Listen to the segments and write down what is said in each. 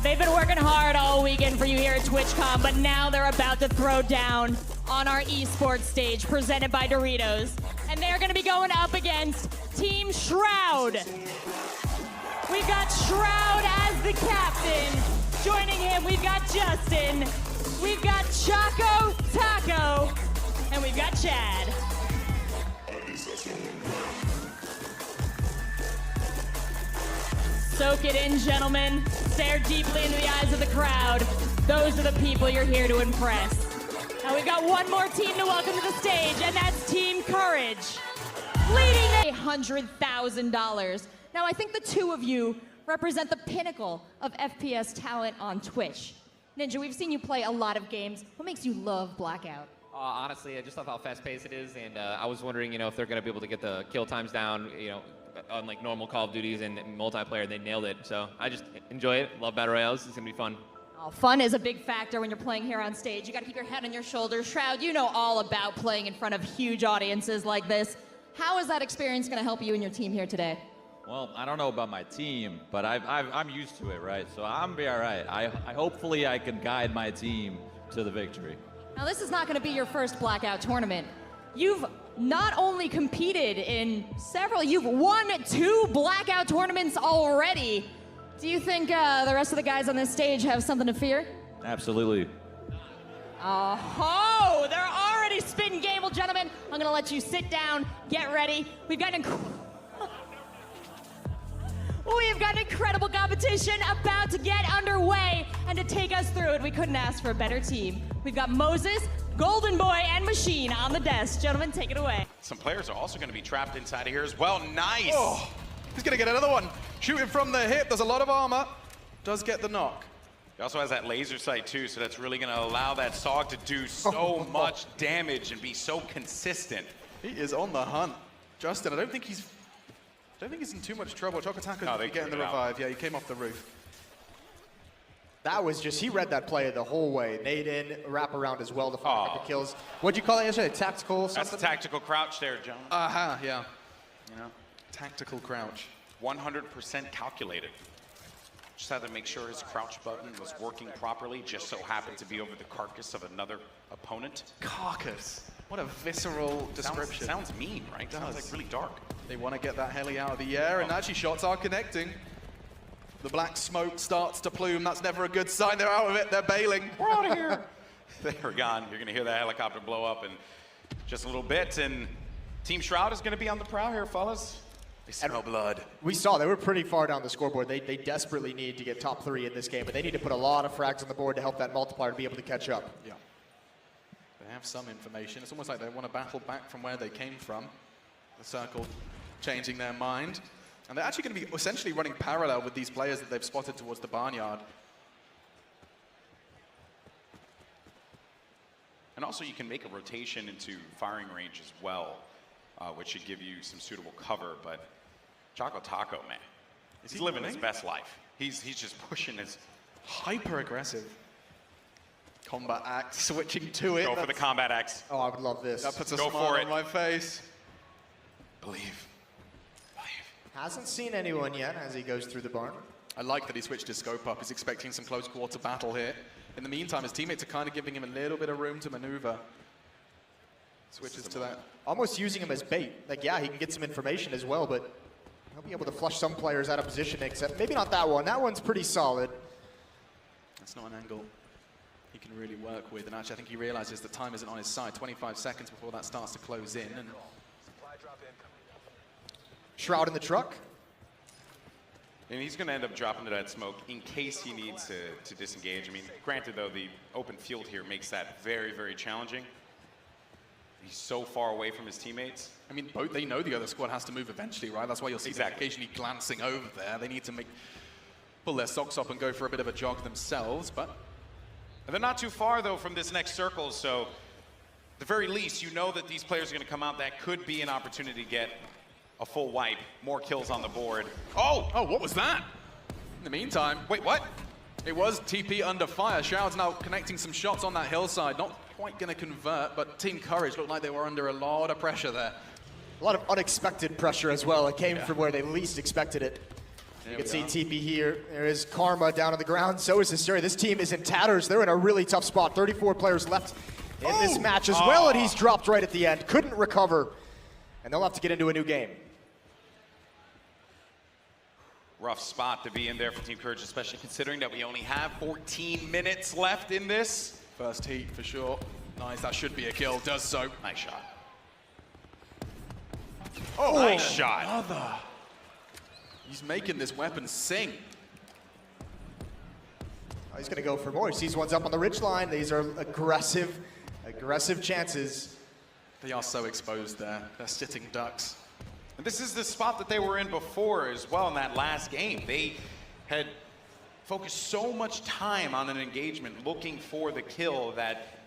They've been working hard all weekend for you here at TwitchCon, but now they're about to throw down on our esports stage presented by Doritos. And they're gonna be going up against Team Shroud. We've got Shroud as the captain. Joining him, we've got Justin, we've got Choco Taco, and we've got Chad. Soak it in, gentlemen. Stare deeply into the eyes of the crowd. Those are the people you're here to impress. Now we've got one more team to welcome to the stage, and that's Team Courage, leading $100,000. Now I think the two of you represent the pinnacle of FPS talent on Twitch. Ninja, we've seen you play a lot of games. What makes you love Blackout? Honestly, I just love how fast-paced it is, and I was wondering, if they're going to be able to get the kill times down, on like normal Call of Duties and multiplayer. They nailed it. So I just enjoy it. Love battle royales. It's gonna be fun. Oh, fun is a big factor when you're playing here on stage. You got to keep your head on your shoulders. Shroud, you know all about playing in front of huge audiences like this. How is that experience going to help you and your team here today? Well, I don't know about my team, but I'm used to it, right? So I'm be all right. I hopefully I can guide my team to the victory. Now, this is not going to be your first Blackout tournament. You've not only competed in several, you've won 2 Blackout tournaments already. Do you think the rest of the guys on this stage have something to fear? Absolutely. Oh, they're already spitting game. Well, gentlemen, I'm gonna let you sit down, get ready. We've got an incredible competition about to get underway, and to take us through it, we couldn't ask for a better team. We've got Moses, Golden Boy, and Machine on the desk. Gentlemen, take it away. Some players are also going to be trapped inside of here as well. Nice! Oh, he's going to get another one. Shooting from the hip. There's a lot of armor. Does get the knock. He also has that laser sight too, so that's really going to allow that SOG to do so much damage and be so consistent. He is on the hunt. Justin, I don't think he's in too much trouble. Chocotaco's getting the revive. Yeah, he came off the roof. That was just, he read that play the whole way. Nade in, wrap around as well to find the kills. What'd you call it yesterday? Tactical something? That's a tactical crouch there, John. Yeah. Tactical crouch. 100% calculated. Just had to make sure his crouch button was working properly. Just so happened to be over the carcass of another opponent. Carcass. What a visceral description. Sounds mean, right? Sounds like really dark. They want to get that heli out of the air, and actually shots are connecting. The black smoke starts to plume. That's never a good sign. They're out of it. They're bailing. We're out of here. They're gone. You're going to hear that helicopter blow up in just a little bit. And Team Shroud is going to be on the prowl here, fellas. They smell blood. We saw they were pretty far down the scoreboard. They desperately need to get top 3 in this game, but they need to put a lot of frags on the board to help that multiplier to be able to catch up. Yeah. They have some information. It's almost like they want to battle back from where they came from. The circle changing their mind. And they're actually going to be essentially running parallel with these players that they've spotted towards the barnyard. And also you can make a rotation into firing range as well, which should give you some suitable cover. But Choco Taco, man, he's living his best life. He's just pushing his... Hyper aggressive. Combat axe, switching to it. Go for the combat axe. Oh, I would love this. That puts a smile on my face. Believe. Hasn't seen anyone yet as he goes through the barn. I like that he switched his scope up. He's expecting some close quarter battle here. In the meantime, his teammates are kind of giving him a little bit of room to maneuver. Switches to that. Almost using him as bait. Like, yeah, he can get some information as well, but he'll be able to flush some players out of position, except maybe not that one. That one's pretty solid. That's not an angle he can really work with. And actually, I think he realizes the time isn't on his side. 25 seconds before that starts to close in. And Shroud in the truck. And he's going to end up dropping to that smoke in case he needs to disengage. I mean, granted, though, the open field here makes that very, very challenging. He's so far away from his teammates. I mean, both they know the other squad has to move eventually, right? That's why you'll see them occasionally glancing over there. They need to pull their socks up and go for a bit of a jog themselves, but... And they're not too far, though, from this next circle, so at the very least, you know that these players are going to come out. That could be an opportunity to get a full wipe, more kills on the board. Oh, what was that? In the meantime, wait, what? It was TP under fire. Shroud's now connecting some shots on that hillside. Not quite going to convert, but Team Courage looked like they were under a lot of pressure there. A lot of unexpected pressure as well. It came from where they least expected it. You can see TP here. There is Karma down on the ground. So is Hysteria. This team is in tatters. They're in a really tough spot. 34 players left in this match as well, and he's dropped right at the end. Couldn't recover, and they'll have to get into a new game. Rough spot to be in there for Team Courage, especially considering that we only have 14 minutes left in this. First heat for sure. Nice, that should be a kill. Does so. Nice shot. Oh, nice shot. Another. He's making this weapon sing. He's going to go for more. He sees one's up on the ridge line. These are aggressive chances. They are so exposed there. They're sitting ducks. And this is the spot that they were in before as well in that last game. They had focused so much time on an engagement looking for the kill that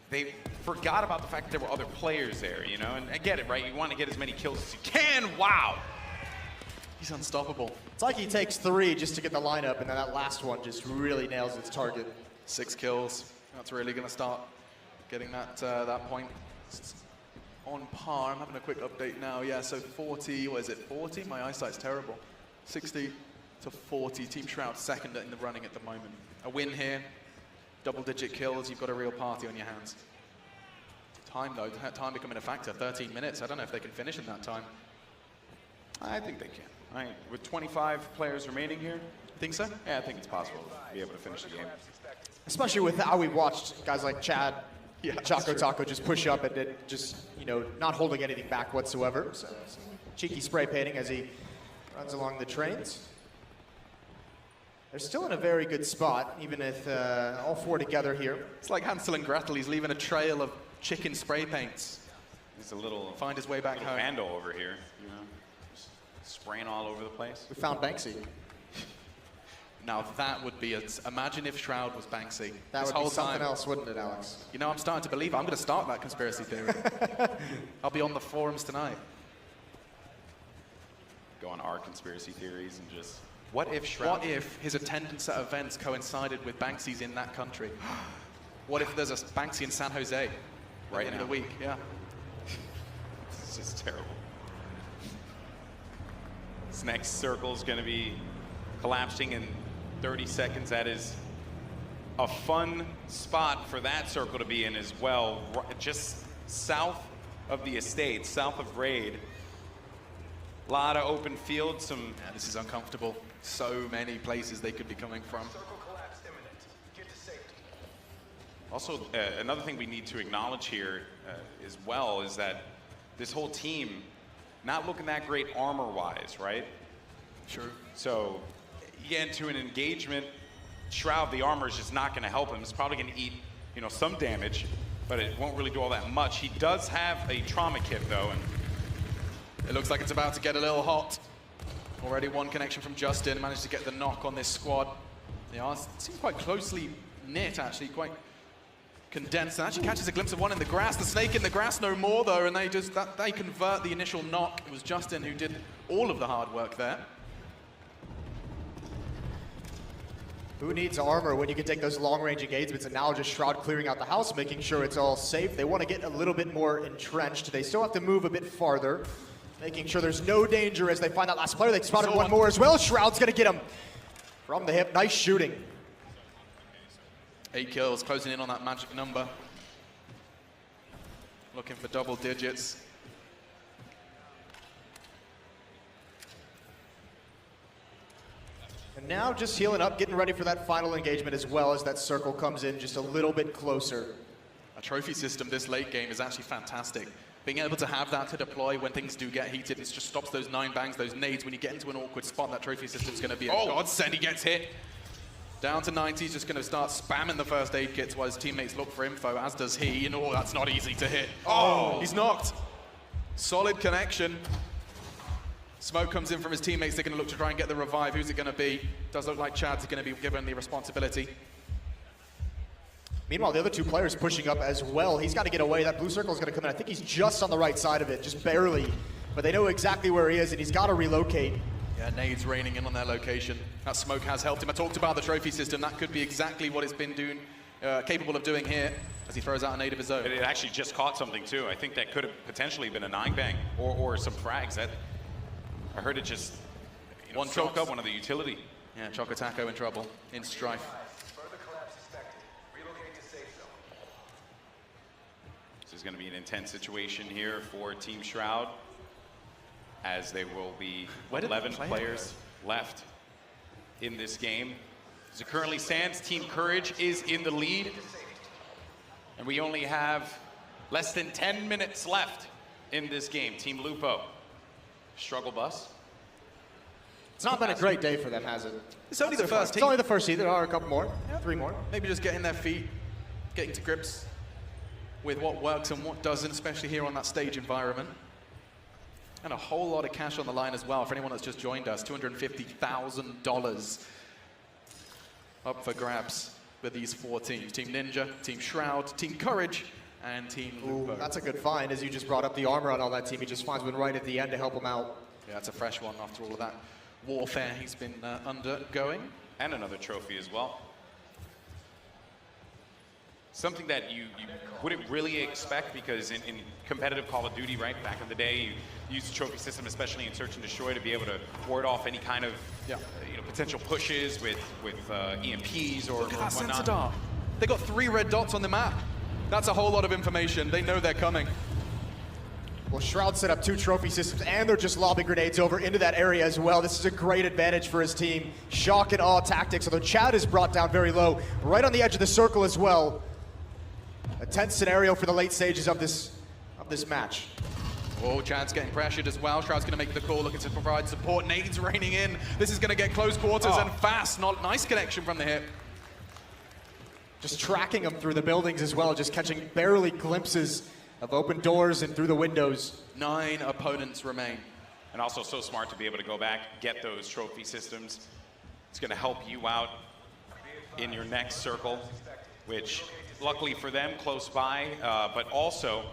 they forgot about the fact that there were other players there, you know? And I get it, right? You want to get as many kills as you can. Wow. He's unstoppable. It's like he takes 3 just to get the lineup, and then that last one just really nails its target. 6 kills. That's really going to start getting that point on par. I'm having a quick update now. Yeah, so 40, what is it, 40? My eyesight's terrible. 60 to 40. Team Shroud second in the running at the moment. A win here, double-digit kills. You've got a real party on your hands. Time, though, time becoming a factor. 13 minutes. I don't know if they can finish in that time. I think they can. With 25 players remaining here, Think so? yeah, I think it's possible to be able to finish the game. Especially with how we watched guys like Chad, Yeah, Choco Taco just push up and it just, you know, not holding anything back whatsoever. So cheeky spray painting as he runs along the trains. They're still in a very good spot, even if all 4 together here. It's like Hansel and Gretel. He's leaving a trail of chicken spray paints. He's a little Find his way back home. vandal over here, you know, just spraying all over the place. We found Banksy. Now that would be imagine if Shroud was Banksy. That this would whole be something time. else, wouldn't it, Alex? You know, I'm starting to believe it. I'm going to start that conspiracy theory. I'll be on the forums tonight. Go on our conspiracy theories and just, what if Shroud? What if his attendance at events coincided with Banksy's in that country? What if there's a Banksy in San Jose Right at the end of the now. week? Yeah. This is terrible. This next circle is going to be collapsing in 30 seconds. That is a fun spot for that circle to be in as well. Just south of the estate, south of Raid. A lot of open field, some... Yeah, this is uncomfortable. So many places they could be coming from. Also, another thing we need to acknowledge here as well is that this whole team not looking that great armor-wise, right? Sure. So you get into an engagement, Shroud, the armor is just not going to help him. It's probably going to eat, you know, some damage, but it won't really do all that much. He does have a trauma kit, though, and It looks like it's about to get a little hot. Already one connection from Justin, managed to get the knock on this squad. They are, seem quite closely knit, actually, quite condensed. And actually catches a glimpse of one in the grass. The snake in the grass no more, though, and they convert the initial knock. It was Justin who did all of the hard work there. Who needs armor when you can take those long-range engagements, and now just Shroud clearing out the house, making sure it's all safe. They want to get a little bit more entrenched. They still have to move a bit farther, making sure there's no danger as they find that last player. They spotted one more as well. Shroud's going to get him from the hip. Nice shooting. 8 kills, closing in on that magic number. Looking for double digits. And now just healing up, getting ready for that final engagement as well as that circle comes in just a little bit closer. A trophy system this late game is actually fantastic. Being able to have that to deploy when things do get heated, it just stops those 9 bangs, those nades. When you get into an awkward spot, that trophy system's going to be a godsend. He gets hit. Down to 90, he's just going to start spamming the first aid kits while his teammates look for info, as does he. And that's not easy to hit. Oh, he's knocked. Solid connection. Smoke comes in from his teammates. They're going to look to try and get the revive. Who's it going to be? Does look like Chad's going to be given the responsibility. Meanwhile, the other 2 players pushing up as well. He's got to get away. That blue circle is going to come in. I think he's just on the right side of it, just barely. But they know exactly where he is, and he's got to relocate. Yeah, nades raining in on their location. That smoke has helped him. I talked about the trophy system. That could be exactly what it's been doing, capable of doing here as he throws out a nade of his own. it actually just caught something, too. I think that could have potentially been a 9-bang or some frags. That I heard it just, One Choke shot. up, one of the utility. Yeah, Choco Taco in trouble, in strife. This is going to be an intense situation here for Team Shroud, as there will be 11 players left in this game. As it currently stands, Team Courage is in the lead, and we only have less than 10 minutes left in this game. Team Lupo, struggle bus. It's not been a great day for them, has it? It's only the first It's team. only the first heat. There are a couple more, 3 more. Maybe just getting their feet, getting to grips with what works and what doesn't, especially here on that stage environment. And a whole lot of cash on the line as well for anyone that's just joined us. $250,000 up for grabs with these 4 teams. Team Ninja, Team Shroud, Team Courage, and Team Lupo. That's a good find, as you just brought up the armor on all that team. He just finds one right at the end to help him out. Yeah, it's a fresh one after all of that warfare he's been undergoing. And another trophy as well. Something that you wouldn't really expect, because in competitive Call of Duty, right, back in the day, you used the trophy system, especially in Search and Destroy, to be able to ward off any kind of potential pushes with EMPs or Look at that whatnot. sensor dart. They got 3 red dots on the map. That's a whole lot of information. They know they're coming. Well, Shroud set up 2 trophy systems, and they're just lobbing grenades over into that area as well. This is a great advantage for his team. Shock and awe tactics, although Chad is brought down very low, right on the edge of the circle as well. A tense scenario for the late stages of this match. Oh, Chad's getting pressured as well. Shroud's going to make the call, looking to provide support. Nades raining in. This is going to get close quarters and fast. Not nice connection from the hip. Just tracking them through the buildings as well, just catching barely glimpses of open doors and through the windows. 9 opponents remain. And also so smart to be able to go back, get those trophy systems. It's going to help you out in your next circle, which luckily for them, close by, but also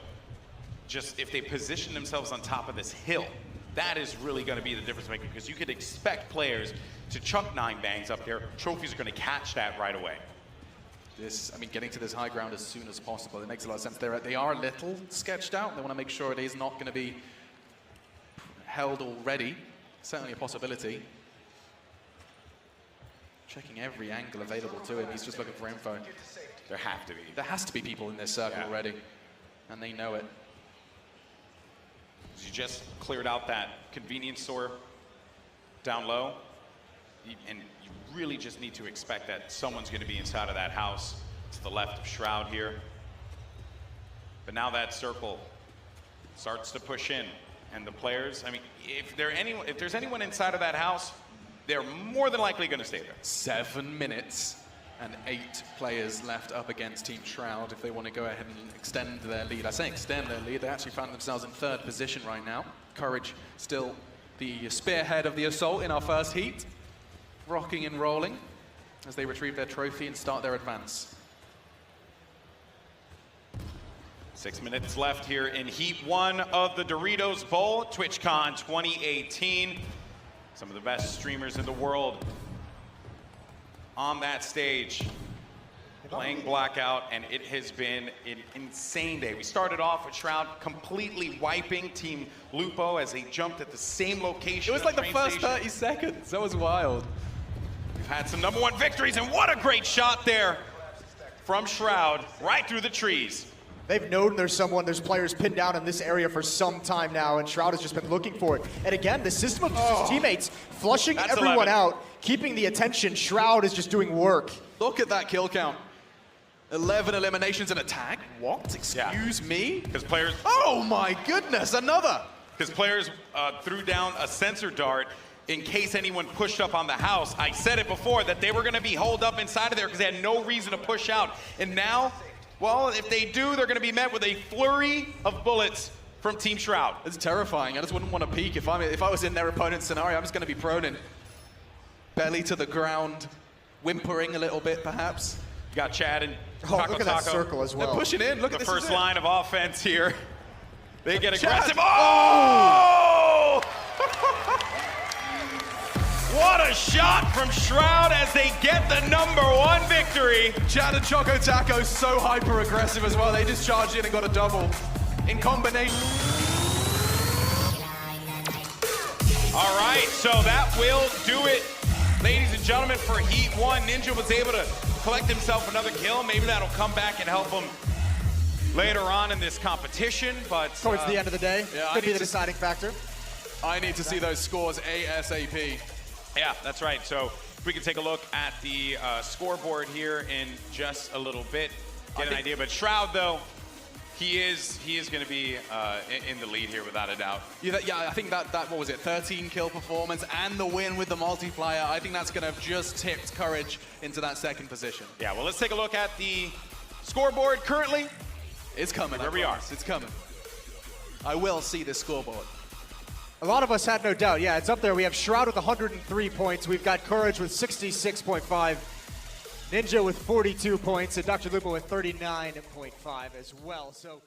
just if they position themselves on top of this hill, that is really going to be the difference maker, because you could expect players to chuck 9 bangs up there. Trophies are going to catch that right away. Getting to this high ground as soon as possible, it makes a lot of sense. They are a little sketched out. They want to make sure it is not going to be held already. Certainly a possibility. Checking every angle available to him. He's just looking for info. There have to be. There has to be people in this circle already, and they know it. You just cleared out that convenience store down low, and you really just need to expect that someone's going to be inside of that house to the left of Shroud here. But now that circle starts to push in, and the players, if there's anyone inside of that house, they're more than likely going to stay there. 7 minutes and 8 players left up against Team Shroud if they want to go ahead and extend their lead. I say extend their lead, they actually found themselves in 3rd position right now. Courage still the spearhead of the assault in our first heat, rocking and rolling as they retrieve their trophy and start their advance. 6 minutes left here in Heat 1 of the Doritos Bowl, TwitchCon 2018. Some of the best streamers in the world on that stage, playing Blackout, and it has been an insane day. We started off with Shroud completely wiping Team Lupo as they jumped at the same location. It was like the first 30 seconds. That was wild. We've had some #1 victories, and what a great shot there from Shroud, right through the trees. They've known there's players pinned down in this area for some time now, and Shroud has just been looking for it. And again, the system of his teammates flushing everyone 11. out, keeping the attention. Shroud is just doing work. Look at that kill count. 11 eliminations and a tag. What? Excuse me? Because players... Oh my goodness, another! Because players threw down a sensor dart in case anyone pushed up on the house. I said it before that they were going to be holed up inside of there because they had no reason to push out. And now, well, if they do, they're going to be met with a flurry of bullets from Team Shroud. It's terrifying. I just wouldn't want to peek. If I was in their opponent's scenario, I'm just going to be prone in. Belly to the ground, whimpering a little bit, perhaps. You got Chad and Oh, Taco look at that Taco. circle as well. They're pushing in. Look at The this. first line of offense here. They get Chad. aggressive. Oh! What a shot from Shroud as they get the #1 victory. Chad and Choco Taco so hyper aggressive as well. They just charged in and got a double in combination. All right, so that will do it, ladies and gentlemen, for Heat 1. Ninja was able to collect himself another kill. Maybe that'll come back and help him later on in this competition, but... Towards the end of the day, yeah, could be the deciding factor. I need to see those scores ASAP. Yeah, that's right. So if we can take a look at the scoreboard here in just a little bit, get an idea. But Shroud, though, he is going to be in the lead here without a doubt. Yeah, I think that what was it, 13 kill performance and the win with the multiplier. I think that's going to have just tipped Courage into that second position. Yeah, well, let's take a look at the scoreboard currently. It's coming. Here we are. It's coming. I will see this scoreboard. A lot of us had no doubt. Yeah, it's up there. We have Shroud with 103 points. We've got Courage with 66.5. Ninja with 42 points, and Dr. Lupo with 39.5 as well. So.